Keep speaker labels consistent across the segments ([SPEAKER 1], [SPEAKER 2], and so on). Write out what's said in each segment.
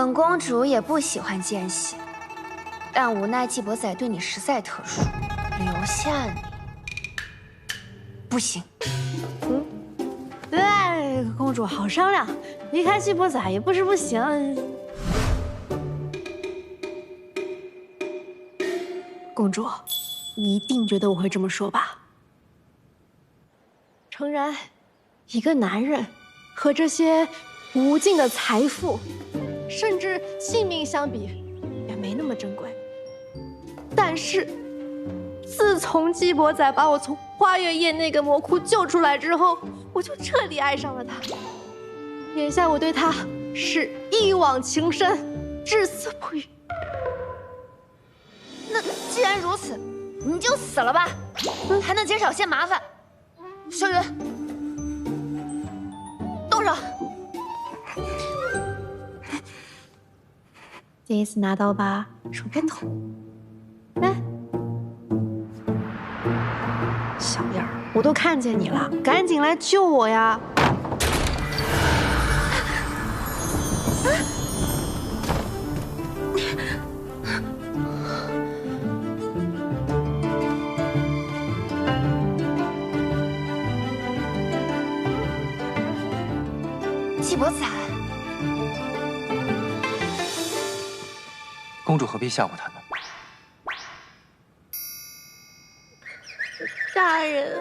[SPEAKER 1] 本公主也不喜欢见习，但无奈季伯仔对你实在特殊，留下你不行。
[SPEAKER 2] 对，公主好商量，离开季伯仔也不是不行。公主，你一定觉得我会这么说吧？诚然，一个男人和这些无尽的财富，甚至性命相比，也没那么珍贵。但是，自从季伯仔把我从花月夜那个魔窟救出来之后，我就彻底爱上了他。眼下我对他是一往情深，至死不渝。
[SPEAKER 1] 那既然如此，你就死了吧，还能减少些麻烦。小云，动手！
[SPEAKER 2] 第一次拿刀吧，手偏痛。来，小样儿，我都看见你了，赶紧来救我呀！
[SPEAKER 1] 季伯仔，
[SPEAKER 3] 公主何必吓唬他呢？
[SPEAKER 2] 大人，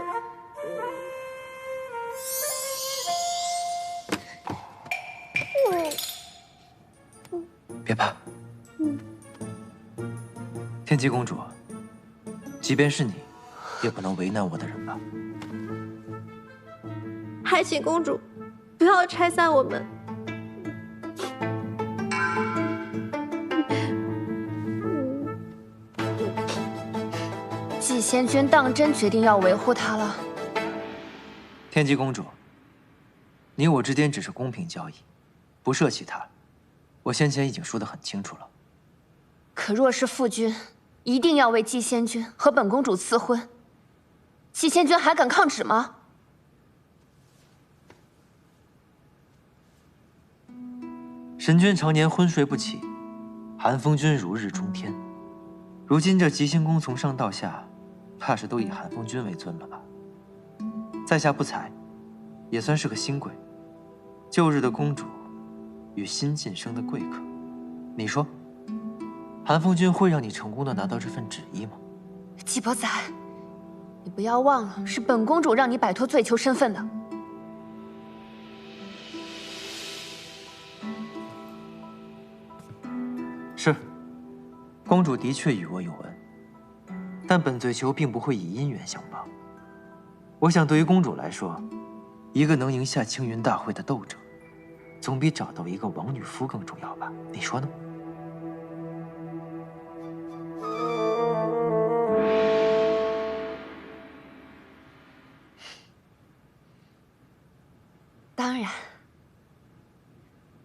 [SPEAKER 3] 别怕。天姬公主，即便是你，也不能为难我的人吧？
[SPEAKER 2] 还请公主不要拆散我们。
[SPEAKER 1] 季仙君当真决定要维护他了。
[SPEAKER 3] 天姬公主，你我之间只是公平交易，不涉其他。我先前已经说得很清楚了。
[SPEAKER 1] 可若是父君一定要为季仙君和本公主赐婚，季仙君还敢抗旨吗？
[SPEAKER 3] 神君常年昏睡不起，寒风君如日中天。如今这吉星宫从上到下，怕是都以寒风君为尊了吧？在下不才，也算是个新贵。旧日的公主与新晋升的贵客，你说，寒风君会让你成功的拿到这份旨意吗？
[SPEAKER 1] 季伯仔，你不要忘了，是本公主让你摆脱罪囚身份的。
[SPEAKER 3] 是，公主的确与我有恩，但本罪囚并不会以姻缘相报。我想，对于公主来说，一个能赢下青云大会的斗者，总比找到一个王女夫更重要吧？你说呢？
[SPEAKER 1] 当然，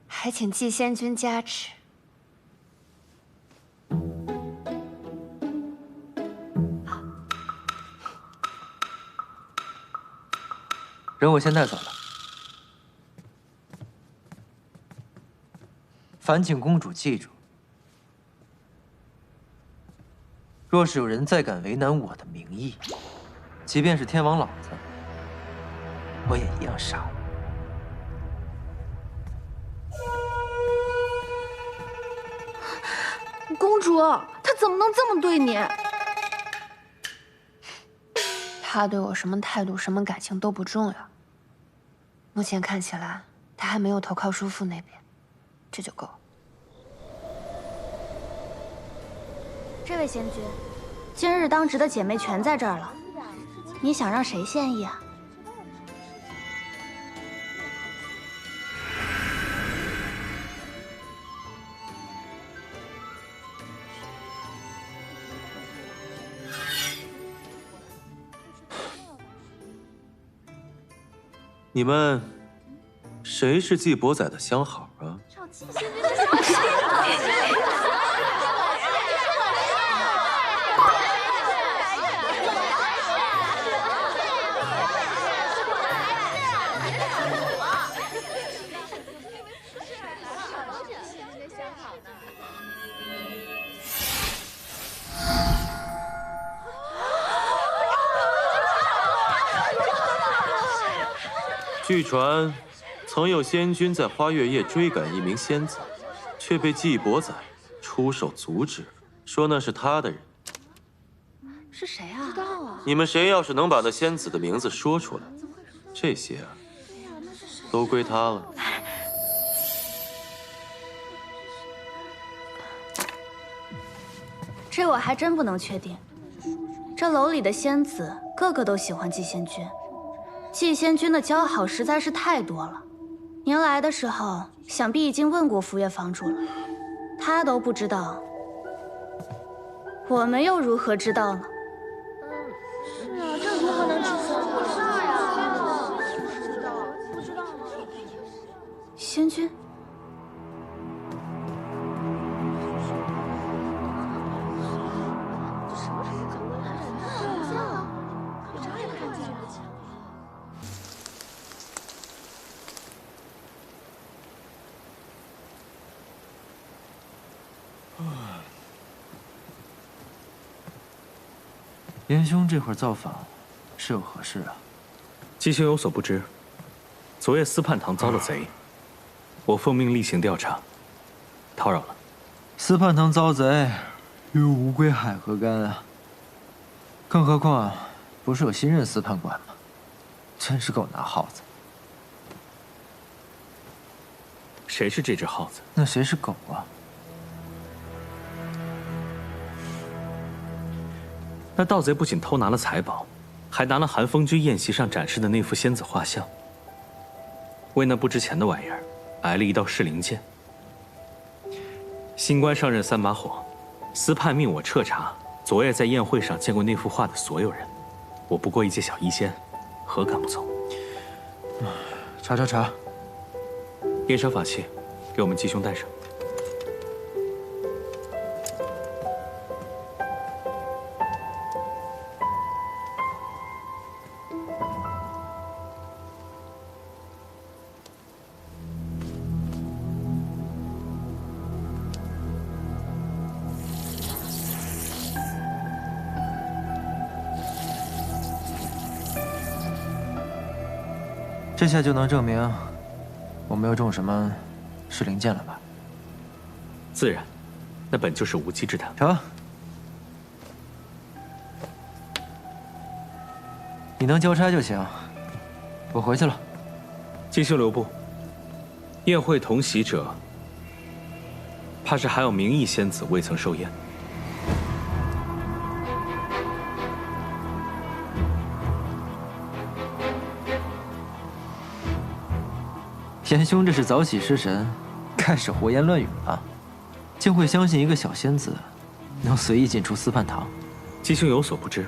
[SPEAKER 1] 还请季仙君加持。
[SPEAKER 3] 人我先带走了。烦请公主记住，若是有人再敢为难我的名义，即便是天王老子，我也一样杀了。
[SPEAKER 4] 公主，他怎么能这么对你？
[SPEAKER 1] 他对我什么态度、什么感情都不重要。目前看起来，他还没有投靠叔父那边，这就够了。
[SPEAKER 4] 这位仙君，今日当值的姐妹全在这儿了，你想让谁献艺啊？
[SPEAKER 5] 你们谁是季伯仔的相好啊？据传，曾有仙君在花月夜追赶一名仙子，却被纪伯宰出手阻止，说那是他的人。
[SPEAKER 1] 是谁啊？
[SPEAKER 5] 你们谁要是能把那仙子的名字说出来，这些啊，都归他了。
[SPEAKER 4] 这我还真不能确定。这楼里的仙子个个都喜欢季仙君，季仙君的交好实在是太多了。您来的时候，想必已经问过福月房主了，他都不知道，我们又如何知道呢？
[SPEAKER 1] 是啊，这如何能知道？不知道呀，不知道。
[SPEAKER 4] 仙君。
[SPEAKER 3] 严兄这会儿造访，是有何事啊？
[SPEAKER 6] 姬兄有所不知，昨夜司泮堂遭了贼，我奉命例行调查，叨扰了。
[SPEAKER 3] 司泮堂遭贼，与无归海何干啊？更何况，不是有新任司判官吗？真是够拿耗子。
[SPEAKER 6] 谁是这只耗子？
[SPEAKER 3] 那谁是狗啊？
[SPEAKER 6] 那盗贼不仅偷拿了财宝，还拿了韩风居宴席上展示的那幅仙子画像，为那不值钱的玩意儿挨了一道噬灵剑。新官上任3把火，司判命我彻查昨夜在宴会上见过那幅画的所有人。我不过一介小医仙，何敢不从？
[SPEAKER 3] 查。
[SPEAKER 6] 验伤法器，给我们姬兄带上。
[SPEAKER 3] 这下就能证明我没有中什么噬灵剑了吧？
[SPEAKER 6] 自然，那本就是无稽之谈。
[SPEAKER 3] 成，你能交差就行，我回去了。
[SPEAKER 6] 姬兄留步。宴会同席者，怕是还有名义仙子未曾受宴。
[SPEAKER 3] 严兄这是早起失神，开始胡言乱语了，竟会相信一个小仙子能随意进出司泮堂？
[SPEAKER 6] 姬兄有所不知，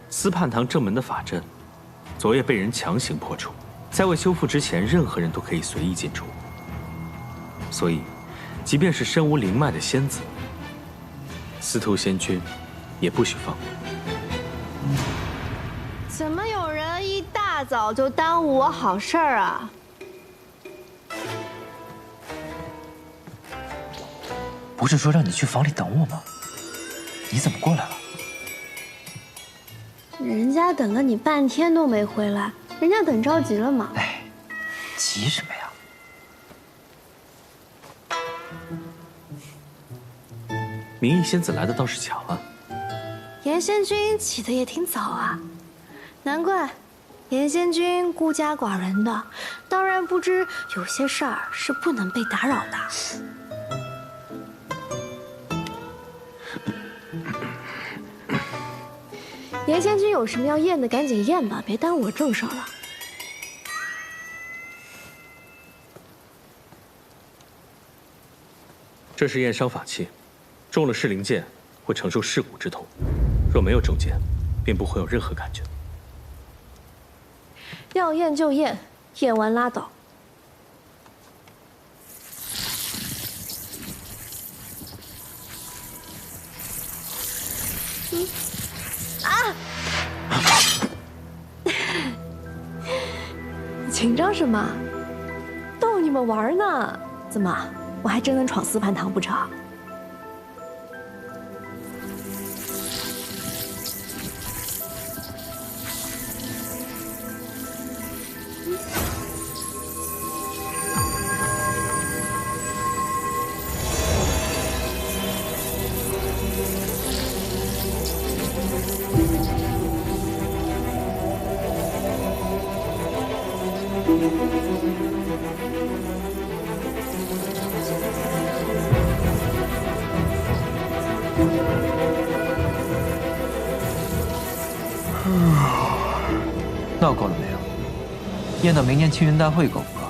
[SPEAKER 6] 司泮堂正门的法阵，昨夜被人强行破除，在未修复之前，任何人都可以随意进出。所以，即便是身无灵脉的仙子，司徒仙君也不许放过。
[SPEAKER 2] 怎么有人一大早就耽误我好事儿啊？
[SPEAKER 3] 不是说让你去房里等我吗？你怎么过来了？
[SPEAKER 2] 人家等了你半天都没回来，人家等着急了嘛。
[SPEAKER 3] 哎，急什么呀？
[SPEAKER 6] 名义仙子来的倒是巧啊。
[SPEAKER 2] 严仙君起得也挺早啊，难怪严仙君孤家寡人的，当然不知有些事儿是不能被打扰的。严仙君有什么要验的，赶紧验吧，别耽误我正事儿了。
[SPEAKER 6] 这是验伤法器，中了噬灵剑会承受噬骨之痛，若没有中剑，便不会有任何感觉。
[SPEAKER 2] 要验就验，验完拉倒。紧张什么？逗你们玩呢？怎么，我还真能闯司泮堂不成？
[SPEAKER 3] 闹够了没有？验到明年青云大会够不够？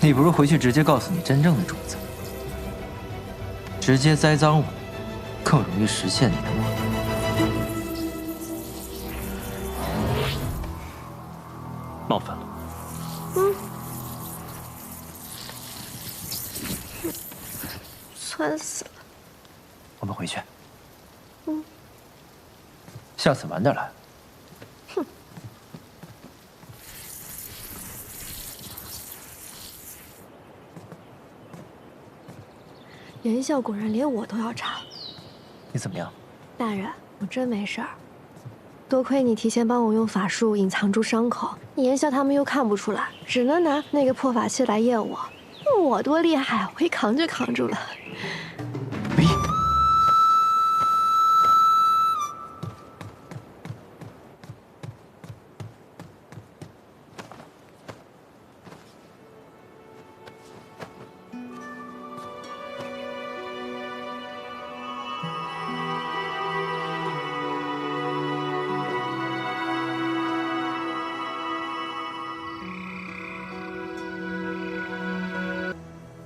[SPEAKER 3] 你不如回去直接告诉你真正的主子，直接栽赃我，更容易实现你的目的。
[SPEAKER 6] 冒犯了。
[SPEAKER 2] 酸死了。
[SPEAKER 3] 我们回去。下次晚点来。
[SPEAKER 2] 颜笑果然连我都要查。
[SPEAKER 3] 你怎么样？
[SPEAKER 2] 大人，我真没事儿。多亏你提前帮我用法术隐藏住伤口，颜笑他们又看不出来，只能拿那个破法器来验我。我多厉害，我一扛就扛住了。
[SPEAKER 3] 喂。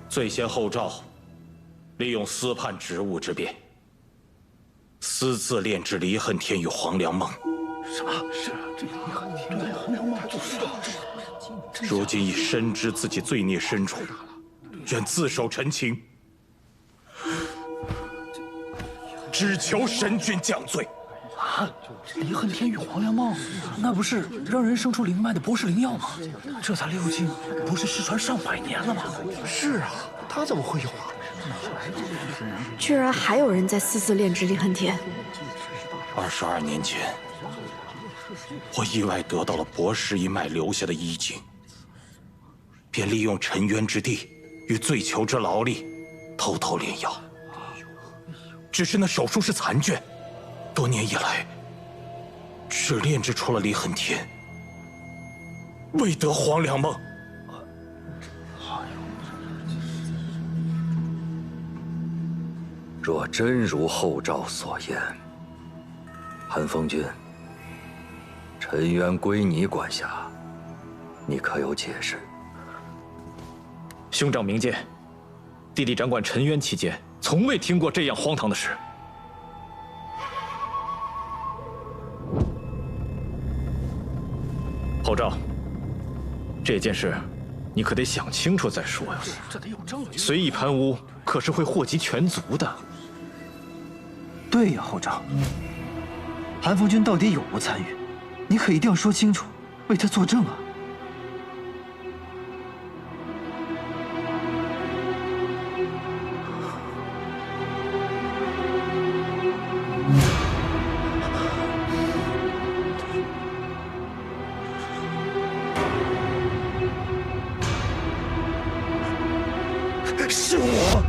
[SPEAKER 7] 罪先后诏，利用私叛职务之便，私自炼制离恨天与黄粱梦。
[SPEAKER 8] 什么？是啊，这离恨天对黄粱梦就是
[SPEAKER 7] 如今已深知自己罪孽深重，愿自首陈情，只求神君降罪。
[SPEAKER 8] 啊！离恨天与黄粱梦，那不是让人生出灵脉的博士灵药吗？这才6经，不是失传上百年了吗？是啊，他怎么会有啊？
[SPEAKER 2] 居然还有人在私自炼制离恨天。
[SPEAKER 7] 22年前，我意外得到了博士一脉留下的医经，便利用沉冤之地与罪囚之劳力，偷偷炼药。只是那手术是残卷，多年以来，只炼制出了离恨天，未得黄粱梦。
[SPEAKER 9] 若真如后诏所言，韩风君，沉冤归你管辖，你可有解释？
[SPEAKER 10] 兄长明鉴，弟弟掌管沉冤期间，从未听过这样荒唐的事。后诏，这件事你可得想清楚再说呀。
[SPEAKER 8] 这得有证据。
[SPEAKER 10] 随意攀污，可是会祸及全族的。
[SPEAKER 3] 对呀，后诏，韩风君到底有无参与？你可一定要说清楚，为他作证啊！
[SPEAKER 7] 是我。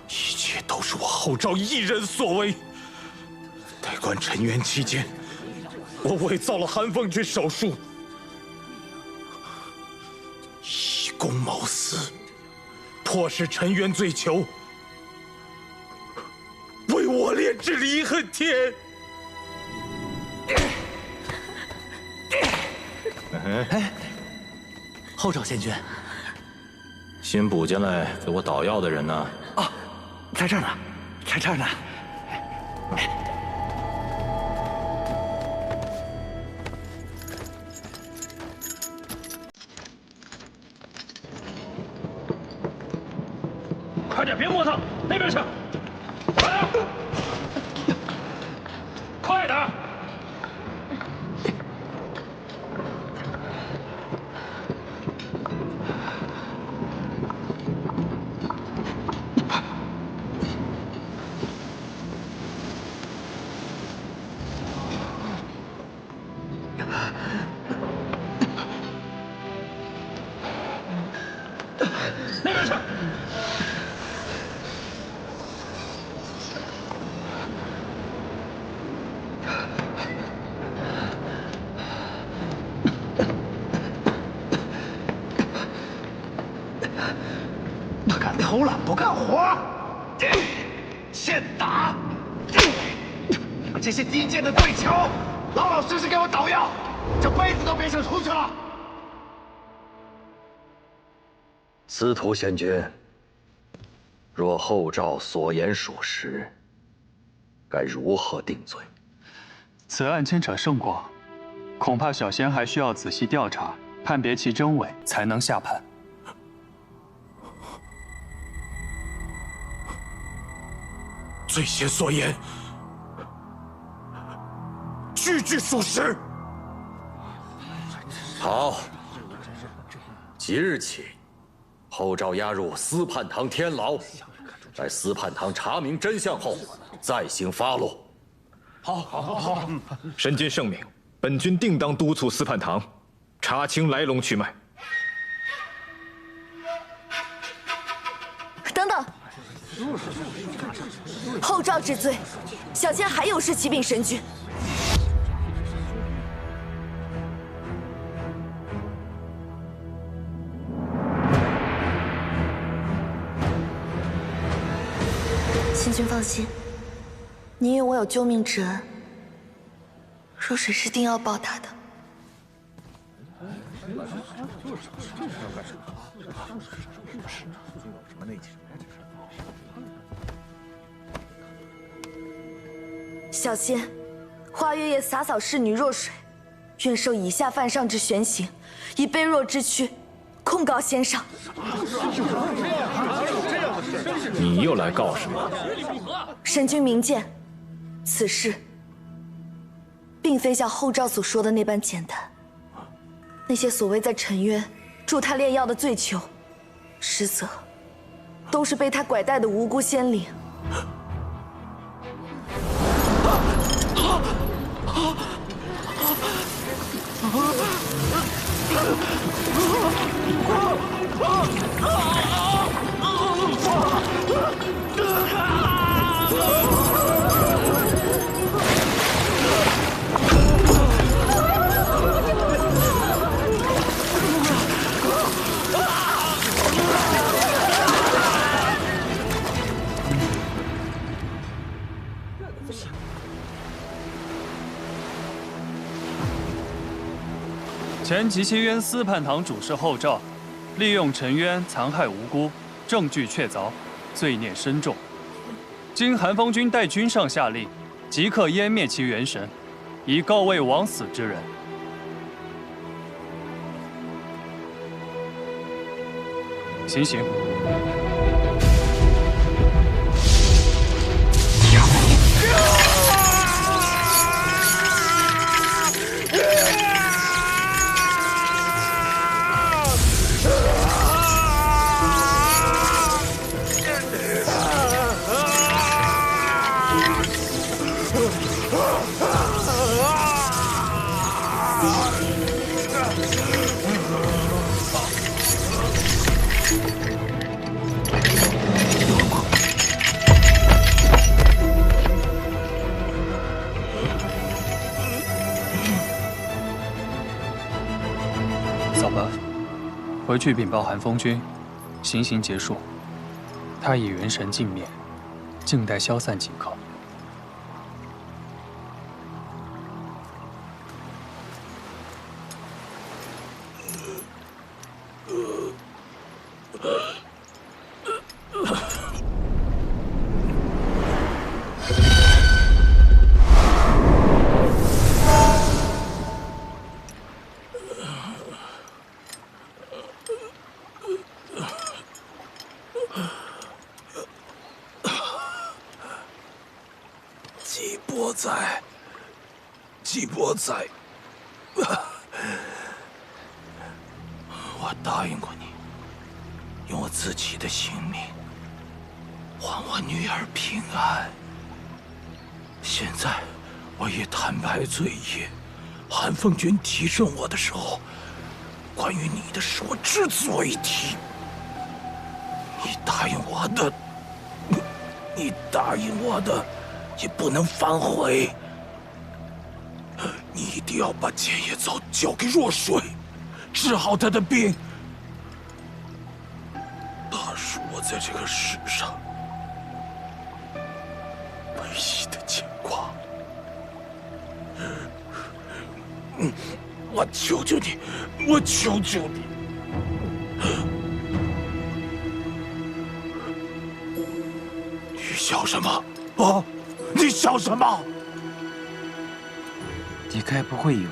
[SPEAKER 7] 一切都是我后诏一人所为。待官沉冤期间，我伪造了韩凤君手术，以公谋私，迫使沉冤罪囚为我炼制离恨天。
[SPEAKER 3] 哎，后诏仙君，
[SPEAKER 7] 新补进来给我捣药的人呢？
[SPEAKER 8] 啊，在这儿呢，在这儿呢。
[SPEAKER 10] 快点，别磨蹭，那边去！快点，快点！那边去！
[SPEAKER 8] 敢偷懒不干活，现打！你们这些低贱的罪囚，老老实实给我捣药，这辈子都别想出去了！
[SPEAKER 9] 司徒贤君，若后诏所言属实，该如何定罪？
[SPEAKER 11] 此案牵扯甚广，恐怕小仙还需要仔细调查，判别其真伪，才能下判。
[SPEAKER 7] 罪嫌所言，句句属实。
[SPEAKER 9] 好，即日起，后诏押入司判堂天牢，在司判堂查明真相后，再行发落。
[SPEAKER 10] 好，神君圣明，本君定当督促司判堂查清来龙去脉。
[SPEAKER 12] 等等，后诏治罪，小仙还有事启禀神君。
[SPEAKER 4] 仙君放心，你与我有救命之恩，若水是定要报答的。
[SPEAKER 12] 小仙，花月夜洒扫侍女若水，愿受以下犯上之悬刑，以卑弱之躯控告仙上。
[SPEAKER 10] 你又来告什么？
[SPEAKER 12] 神君明鉴，此事并非像后诏所说的那般简单。那些所谓在沉渊助他炼药的罪囚，实则都是被他拐带的无辜仙灵。
[SPEAKER 11] 前极仙渊司判堂主事后诏，利用沉渊残害无辜，证据确凿，罪孽深重。今韩风君代君上下令，即刻湮灭其元神，以告慰枉死之人。行刑。嫂子，回去禀报韩风君，行刑结束，他已元神尽灭，静待消散即可。
[SPEAKER 7] 季伯在，我答应过你，用我自己的性命还我女儿平安。现在我已坦白罪业，韩风君提审我的时候，关于你的事我只字未提。你答应我的，你答应我的，也不能反悔。你一定要把剑叶草交给若水，治好她的病。在这个世上唯一的牵挂。我求求你，我求求你！你笑什么？啊！你笑什么？
[SPEAKER 3] 你该不会以为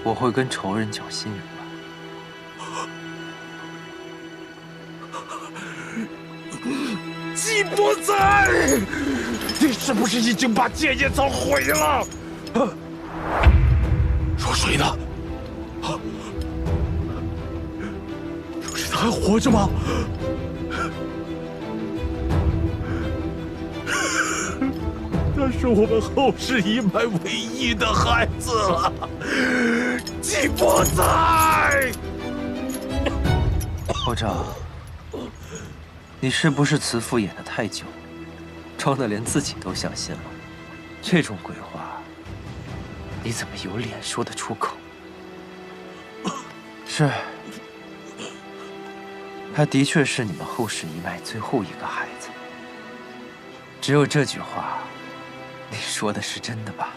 [SPEAKER 3] 我会跟仇人搅新人吧？
[SPEAKER 7] 季伯载，你是不是已经把剑叶草毁了？若水呢？若水他还活着吗？他是我们后世一脉唯一的孩子了，季伯载。
[SPEAKER 3] 后赵，你是不是慈父演得太久，装得连自己都相信了？这种鬼话，你怎么有脸说得出口？是，他的确是你们后世一脉最后一个孩子。只有这句话，你说的是真的吧？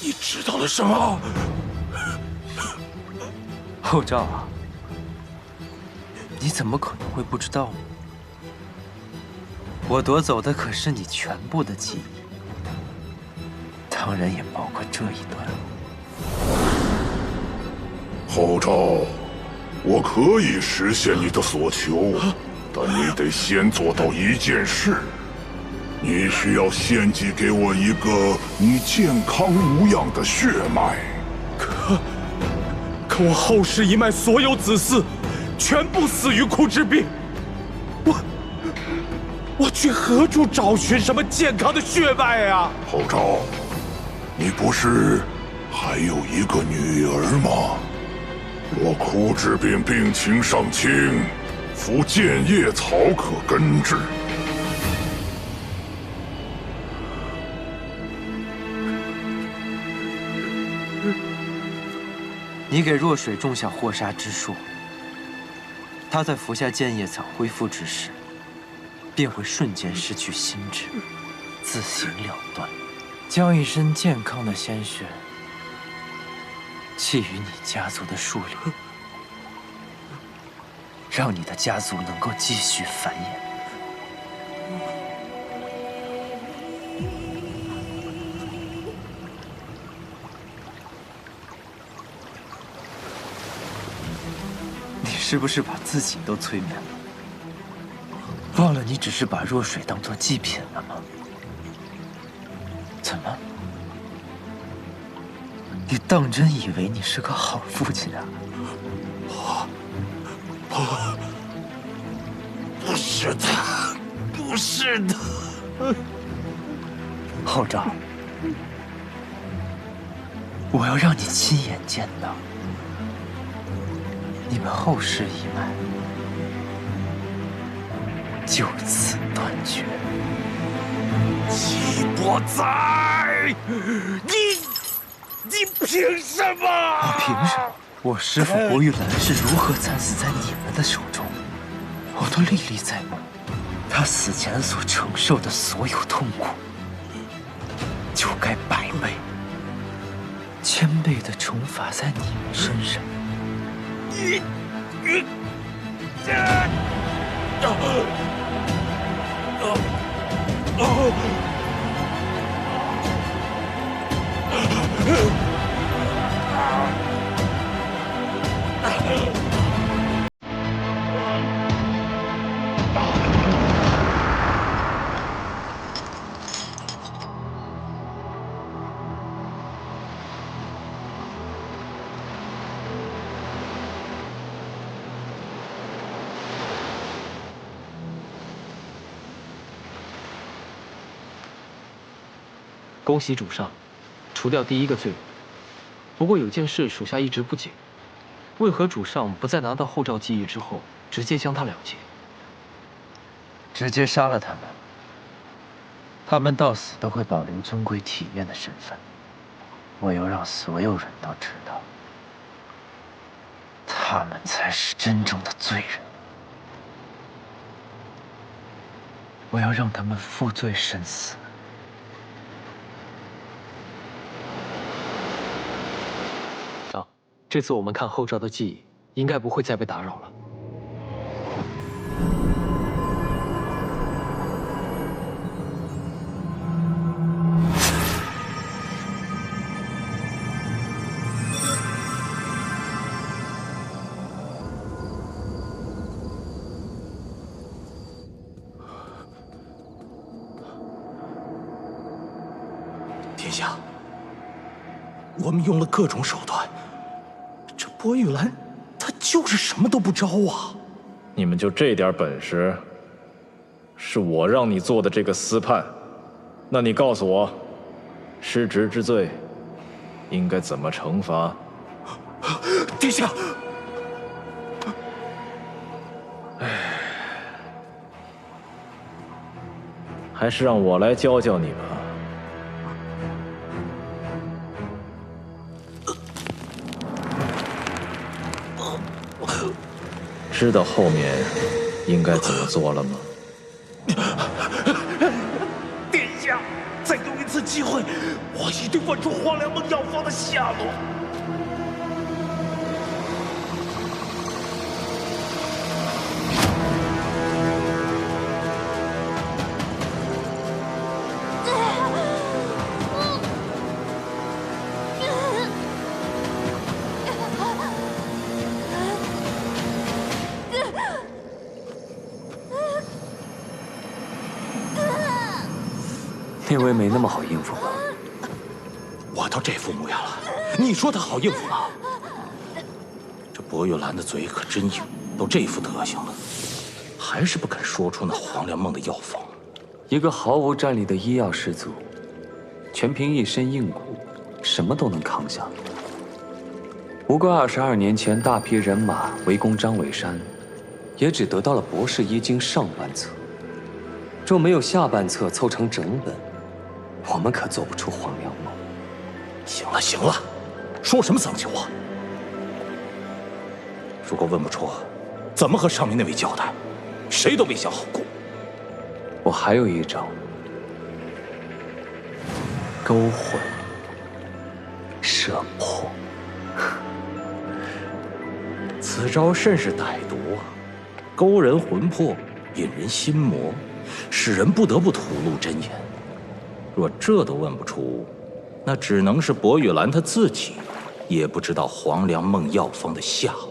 [SPEAKER 7] 你知道了什么？
[SPEAKER 3] 后赵啊，你怎么可能会不知道呢？我夺走的可是你全部的记忆，当然也包括这一段。
[SPEAKER 13] 后赵，我可以实现你的所求，但你得先做到一件事。你需要献祭给我一个你健康无恙的血脉。
[SPEAKER 7] 可我后世一脉所有子嗣，全部死于枯之病。我去何处找寻什么健康的血脉啊？
[SPEAKER 13] 后赵，你不是还有一个女儿吗？若枯之病病情尚轻，服剑叶草可根治。
[SPEAKER 3] 你给若水种下祸杀之术，他在服下剑叶草恢复之时，便会瞬间失去心智，自行了断，将一身健康的鲜血寄予你家族的树林，让你的家族能够继续繁衍。是不是把自己都催眠了？忘了你只是把若水当作祭品了吗？怎么？你当真以为你是个好父亲啊？
[SPEAKER 7] 不是的，不是的。
[SPEAKER 3] 后赵，我要让你亲眼见到。你们后世一脉就此断绝。
[SPEAKER 7] 季伯载，你凭什么？
[SPEAKER 3] 我凭什么？我师父薄玉兰是如何惨死在你们的手中，我都历历在目。他死前所承受的所有痛苦，就该百倍、千倍的惩罚在你们身上。
[SPEAKER 14] 恭喜主上，除掉第一个罪人。不过有件事属下一直不解，为何主上不在拿到后赵记忆之后，直接将他了结？
[SPEAKER 3] 直接杀了他们，他们到死都会保留尊贵体面的身份。我要让所有人都知道，他们才是真正的罪人。我要让他们负罪身死。
[SPEAKER 14] 长，这次我们看后赵的记忆，应该不会再被打扰了。
[SPEAKER 7] 殿下，我们用了各种手段，这薄玉兰她就是什么都不招啊！
[SPEAKER 10] 你们就这点本事？是我让你做的这个司判，那你告诉我，失职之罪应该怎么惩罚？
[SPEAKER 7] 殿下，
[SPEAKER 10] 还是让我来教教你吧。知道后面应该怎么做了吗？
[SPEAKER 7] 殿下，再给我一次机会，我一定问出黄粱梦药方的下落。
[SPEAKER 3] 那位没那么好应付吧？
[SPEAKER 7] 我都这副模样了，你说他好应付了？这薄玉兰的嘴可真硬，都这副德行了，还是不肯说出那黄粱梦的药方。
[SPEAKER 15] 一个毫无战力的医药士族，全凭一身硬骨，什么都能扛下。不过22年前大批人马围攻张尾山，也只得到了《博士医经》上半册，若没有下半册凑成整本，我们可做不出黄粱梦。
[SPEAKER 7] 行了行了，说什么脏气话？如果问不出，怎么和上面那位交代？谁都别想好过。
[SPEAKER 15] 我还有一招，勾魂摄魄。
[SPEAKER 7] 此招甚是歹毒啊！勾人魂魄，引人心魔，使人不得不吐露真言。若这都问不出，那只能是薄玉兰她自己也不知道黄粱梦药方的下落。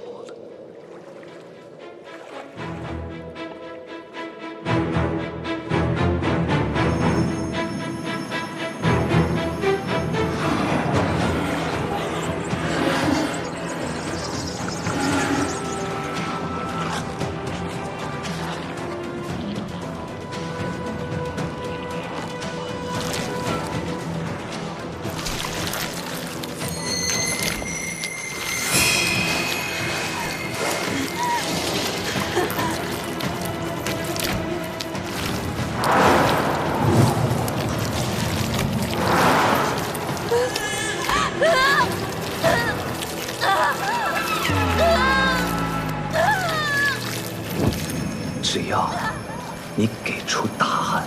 [SPEAKER 15] 只要你给出答案。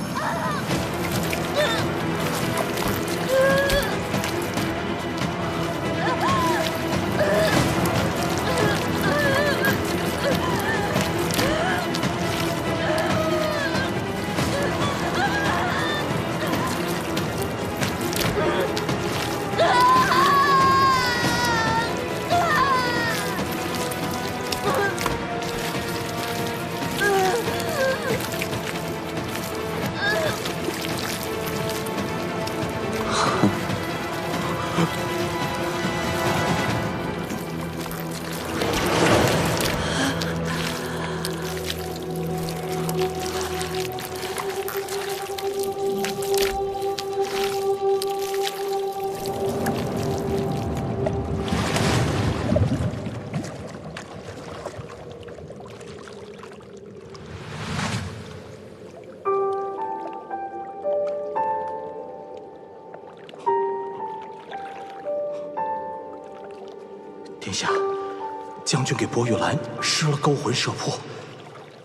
[SPEAKER 7] 君给薄玉兰施了勾魂摄魄，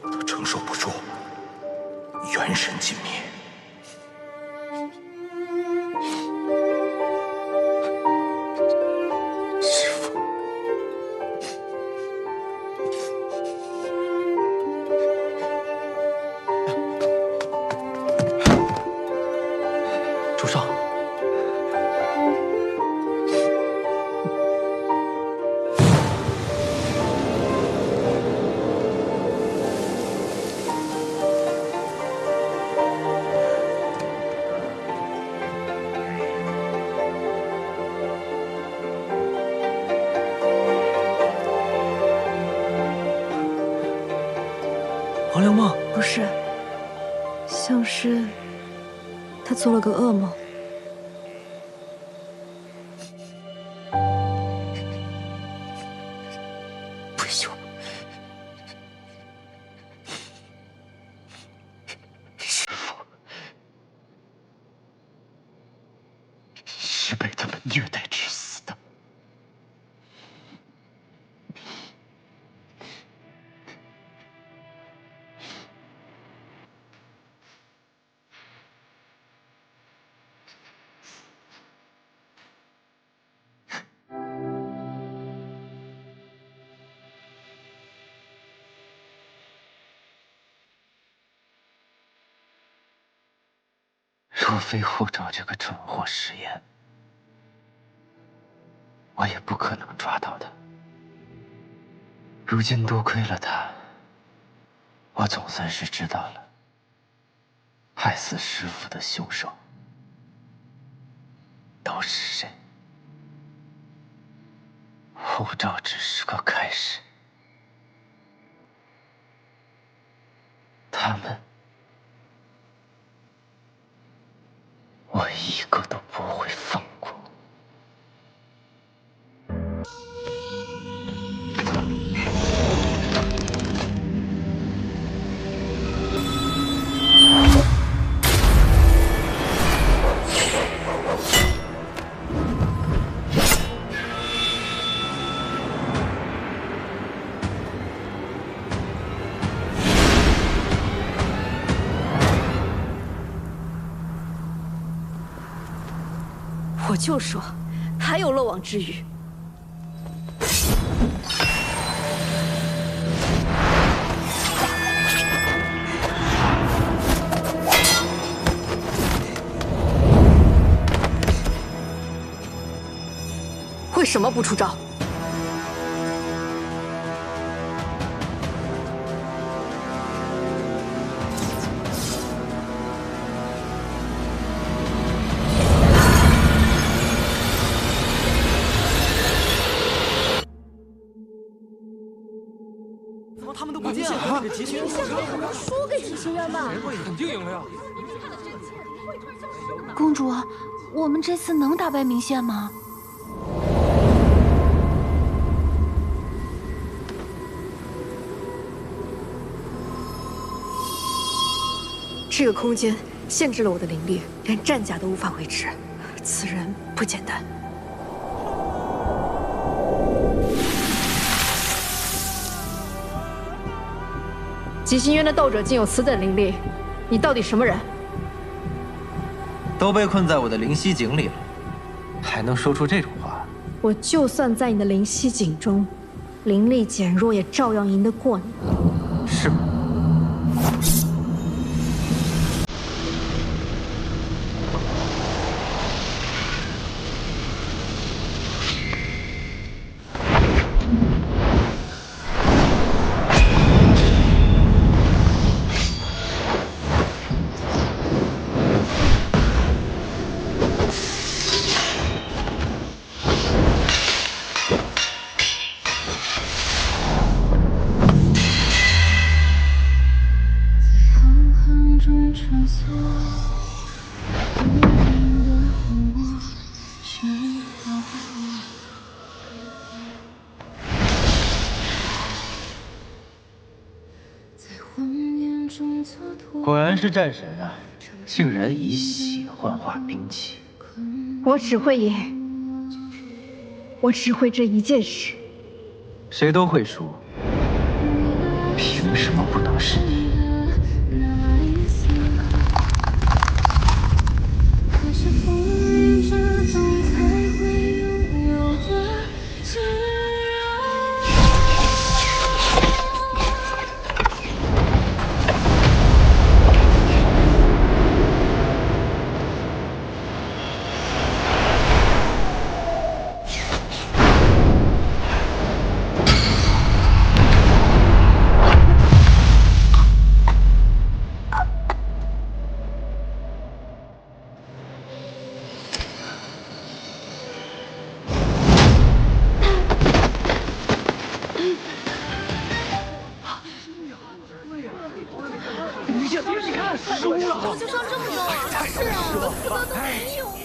[SPEAKER 7] 他承受不住，元神尽灭。师父，
[SPEAKER 14] 主上。
[SPEAKER 2] 黄粱梦不是，像是他做了个噩梦。
[SPEAKER 8] 不行，师父是被他们虐待致死的。 若非后赵这个蠢货食言，我也不可能抓到他。如今多亏了他，我总算是知道了害死师父的凶手都是谁。后赵只是个开始，他们。 我一个都不会放过。
[SPEAKER 2] 我就说，还有漏网之鱼。为什么不出招？
[SPEAKER 14] 他们都不见了，这急行
[SPEAKER 4] 输给急行院吧？
[SPEAKER 14] 肯定赢了呀！
[SPEAKER 4] 公主，我们这次能打败明宪吗？
[SPEAKER 2] 这个空间限制了我的灵力，连战甲都无法维持。此人不简单。 极星渊的斗者竟有此等灵力，你到底什么人？
[SPEAKER 3] 都被困在我的灵犀井里了，还能说出这种话？
[SPEAKER 2] 我就算在你的灵犀井中，灵力减弱，也照样赢得过你。
[SPEAKER 3] 是吗？果然是战神啊，竟然以血幻化兵器。
[SPEAKER 2] 我只会赢，我只会这一件事。
[SPEAKER 3] 谁都会输，凭什么不能是你？
[SPEAKER 4] 就上这么多，是啊，四哥都没有了。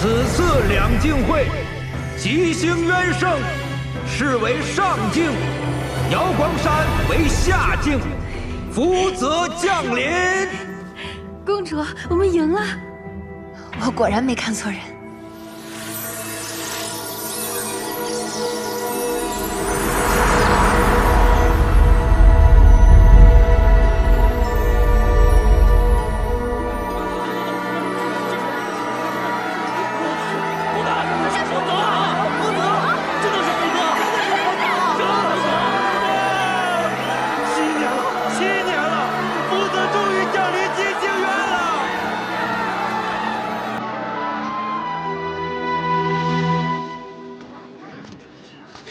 [SPEAKER 16] 此次两境会，吉星渊胜，是为上境；瑶光山为下境，福泽降临。
[SPEAKER 1] 公主，我们赢了！我果然没看错人。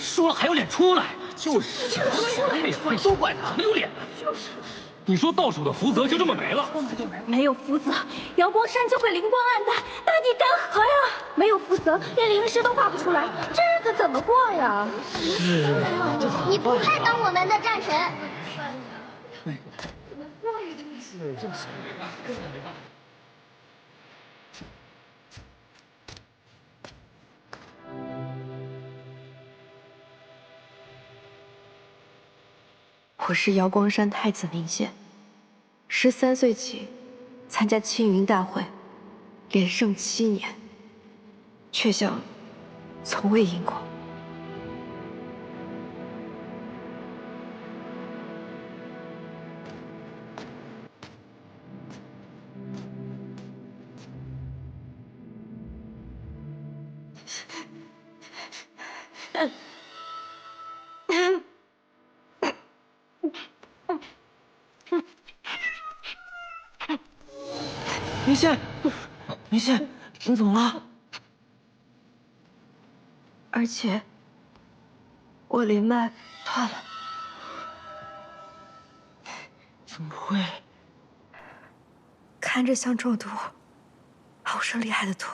[SPEAKER 14] 输了还有脸出来？就是，都怪他没有脸。就是，你说到手的福泽就这么没了？
[SPEAKER 17] 没有福泽，瑶光山就会灵光暗淡，大地干涸呀！没有福泽，连灵石都画不出来，这日子怎么过呀？
[SPEAKER 14] 是，
[SPEAKER 17] 你不配当我们的战神。
[SPEAKER 2] 我是瑶光山太子明宪，13岁起参加青云大会，连胜7年，却像从未赢过。
[SPEAKER 8] 明宪，明宪，你怎么了？
[SPEAKER 2] 而且，我灵脉断了。
[SPEAKER 8] 怎么会？
[SPEAKER 2] 看着像中毒，好生厉害的毒。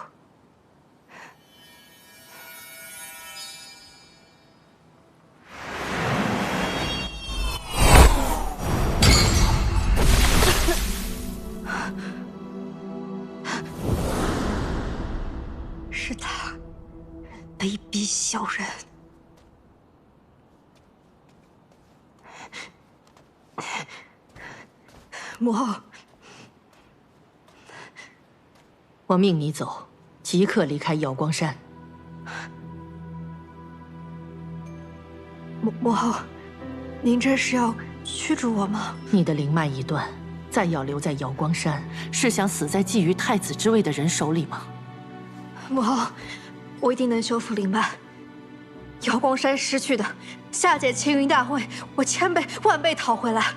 [SPEAKER 2] 是他，卑鄙小人！母后，
[SPEAKER 18] 我命你走，即刻离开瑶光山。
[SPEAKER 2] 母后，您这是要驱逐我吗？
[SPEAKER 18] 你的灵脉已断，再要留在瑶光山，是想死在觊觎太子之位的人手里吗？
[SPEAKER 2] 母后，我一定能修复灵脉。瑶光山失去的，下届青云大会，我千倍万倍讨回来。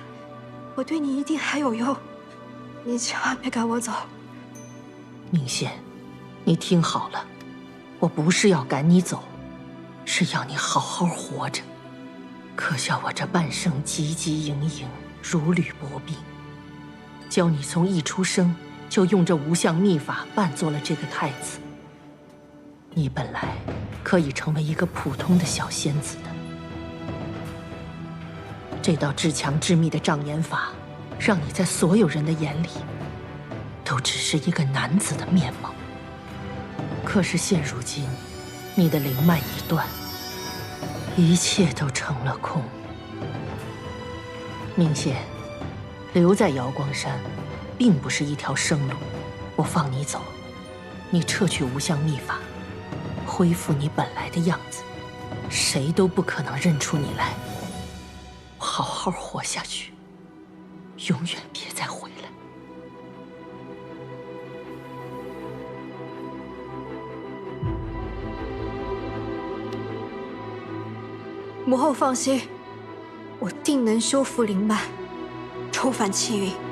[SPEAKER 2] 我对你一定还有用，你千万别赶我走。
[SPEAKER 18] 明宪，你听好了，我不是要赶你走，是要你好好活着。可笑我这半生汲汲营营，如履薄冰，教你从一出生就用这无相秘法扮作了这个太子。你本来可以成为一个普通的小仙子的。这道至强至密的障眼法，让你在所有人的眼里，都只是一个男子的面貌。可是现如今，你的灵脉一断，一切都成了空。明仙，留在瑶光山，并不是一条生路。我放你走，你撤去无相秘法，恢复你本来的样子，谁都不可能认出你来。好好活下去，永远别再回来。
[SPEAKER 2] 母后放心，我定能修复灵脉，重返气运。